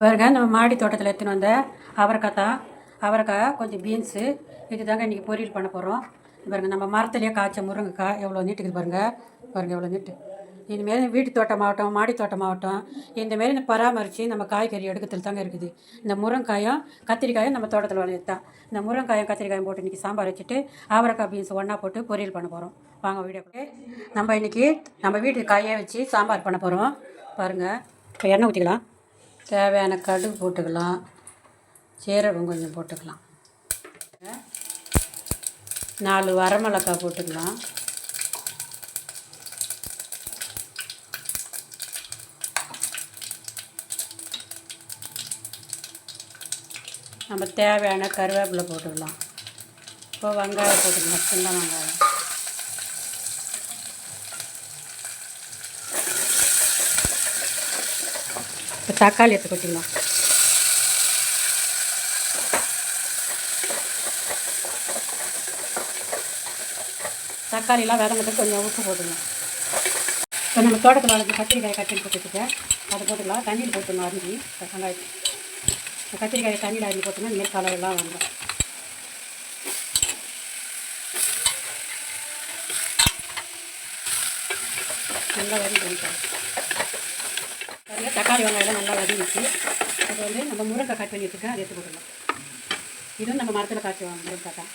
பாருங்க நம்ம மாடி தோட்டத்தில் எடுத்துன்னு வந்த அவரைக்காய் தான். அவரைக்காய் கொஞ்சம் பீன்ஸு இது தாங்க இன்றைக்கி பொரியல் பண்ண போகிறோம். பாருங்கள் நம்ம மரத்துலேயே காய்ச்ச முருங்கைக்காய் எவ்வளோ நீட்டுக்குது பாருங்கள். பாருங்கள் எவ்வளோ நீட்டு. இதுமாரி வீட்டு தோட்டமாகட்டும் மாடி தோட்டமாகட்டும் இந்தமாரி இந்த பராமரித்து நம்ம காய்கறி எடுக்கிறதுல தாங்க இருக்குது. இந்த முருங்காயும் கத்திரிக்காயும் நம்ம தோட்டத்தில் விளையிறது தான். இந்த முருங்காயும் கத்திரிக்காயும் போட்டு இன்றைக்கி சாம்பார் வச்சுட்டு அவரைக்காய் பீன்ஸ் ஒன்றா போட்டு பொரியல் பண்ண போகிறோம். வாங்க வீடியோக்கு. நம்ம இன்றைக்கி நம்ம வீட்டு காயை வச்சு சாம்பார் பண்ண போகிறோம். பாருங்கள், இப்போ எண்ணெய் ஊற்றிக்கலாம். தேவையான கடுகு போட்டுக்கலாம், சீரகம் கொஞ்சம் போட்டுக்கலாம், 4 வரமிளகாய் போட்டுக்கலாம், நம்ம தேவையான கருவேப்பிலை போட்டுக்கலாம். இப்போ வெங்காயம் போட்டுக்கலாம், சின்ன வெங்காயம், இப்போ தக்காளி எடுத்து கொட்டிக்கலாம். தக்காளிலாம் வதங்கிறதுக்கு கொஞ்சம் உப்பு போட்டுக்கலாம். இப்போ நம்ம தோட்டத்தில் வளர்ந்து கத்திரிக்காய் கட்டி போட்டுக்கிட்டேன், அதை போட்டுக்கலாம். தண்ணியில் போட்டுக்கணும் அரிஞ்சு வெங்காயத்து. இந்த கத்திரிக்காயை தண்ணியில் அரிஞ்சு போட்டோம்னா இந்தமாரி கலரெல்லாம் வந்துடும். நல்லா வதங்கிக்கலாம். தக்காளி வெங்காயம் நல்லா வதங்கிச்சு. அது வந்து நம்ம முருங்கைக்காய் கட் பண்ணி வச்சுருக்கேன், அதை எடுத்து போட்டுக்கலாம். இதுவும் நம்ம மரத்தில் காய்ச்சுவோம் முருங்கைக்காய் தான்.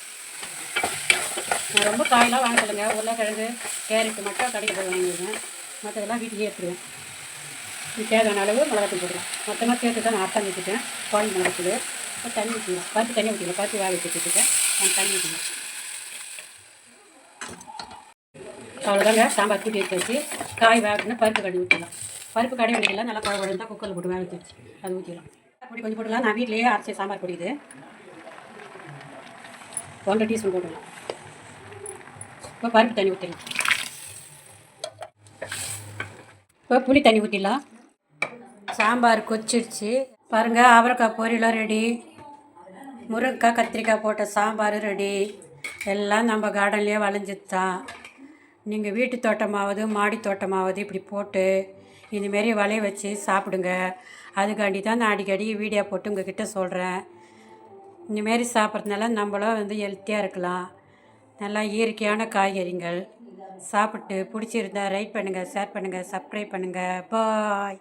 நான் ரொம்ப காயெல்லாம் வாங்கிக்கலைங்க, உருளைக்கிழங்கு கேரட்டு மட்டும் கடைக்கு போய் வாங்கிடுவேன். மற்றதெல்லாம் வீட்டிலே எடுத்துருவேன். தேவையான அளவு மிளகாத்தூள் போடலாம். மொத்தமாக சேர்த்து தான் நான் அர்த்தம் வச்சுட்டேன். குழம்பு மிளகாத்தூள் இப்போ தண்ணி ஊற்றிக்கலாம். பருப்பு தண்ணி ஊற்றிக்கலாம். பருப்பு வேக வச்சு வச்சுருக்கேன், நான் தண்ணி ஊற்றிக்கலாம். அவ்வளோதாங்க, சாம்பார் கூட்டி வச்சு காய் வேகணும்னா பருப்பு கடி ஊற்றிடலாம். பருப்பு கடை வேண்டியதில்லை, நல்லா குழம்பு இருந்தால் குக்கரில் போட்டு வேக வச்சு அது ஊற்றிடலாம். பொடி கொஞ்சம் போட்டுக்கலாம். நான் வீட்டிலேயே அரைச்சி சாம்பார் பொடி இது 1 டீஸ்பூன் போட்டுடலாம். இப்போ பருப்பு தண்ணி ஊற்றிடலாம். இப்போ புளி தண்ணி ஊற்றிடலாம். சாம்பார் கொச்சிடுச்சு பாருங்கள். அவரைக்காய் பொரியலாம் ரெடி, முருங்கைக்காய் கத்திரிக்காய் போட்ட சாம்பார் ரெடி. எல்லாம் நம்ம கார்டன்லேயே விளைஞ்சது தான். நீங்கள் வீட்டு தோட்டமாவது மாடி தோட்டமாவது இப்படி போட்டு இதுமாரி விளைய வச்சு சாப்பிடுங்க. அதுக்காண்டி தான் நான் அடிக்கடி வீடியோ போட்டு உங்கள்கிட்ட சொல்கிறேன். இந்தமாரி சாப்பிட்றதுனால நம்மளும் வந்து ஹெல்த்தியாக இருக்கலாம். நல்லா இயற்கையான காய்கறிகள் சாப்பிட்டு பிடிச்சிருந்தா லைக் பண்ணுங்கள், ஷேர் பண்ணுங்கள், சப்ஸ்கிரைப் பண்ணுங்கள். பாய்.